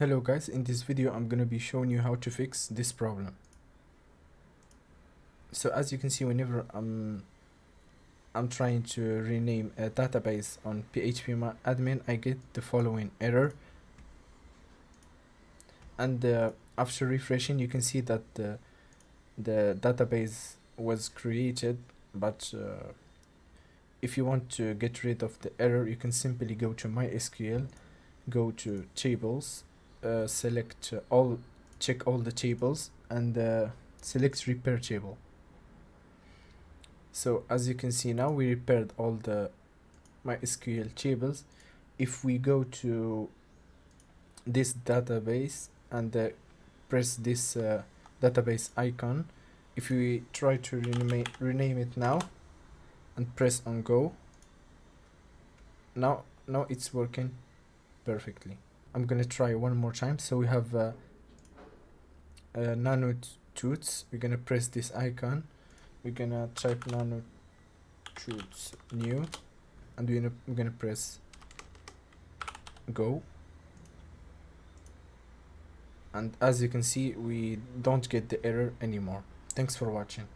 Hello guys, in this video I'm gonna be showing you how to fix this problem. So as you can see, whenever I'm trying to rename a database on PHP admin, I get the following error, and after refreshing you can see that the database was created, but if you want to get rid of the error you can simply go to MySQL, go to tables, select check all the tables, and select repair table. So as you can see now, we repaired all the MySQL tables. If we go to this database and press this database icon, if we try to rename it now and press on go, now it's working perfectly. I'm gonna try one more time. So we have nano toots. We're gonna press this icon, we're gonna type nano toots new, and we're gonna press go, and as you can see we don't get the error anymore. Thanks for watching.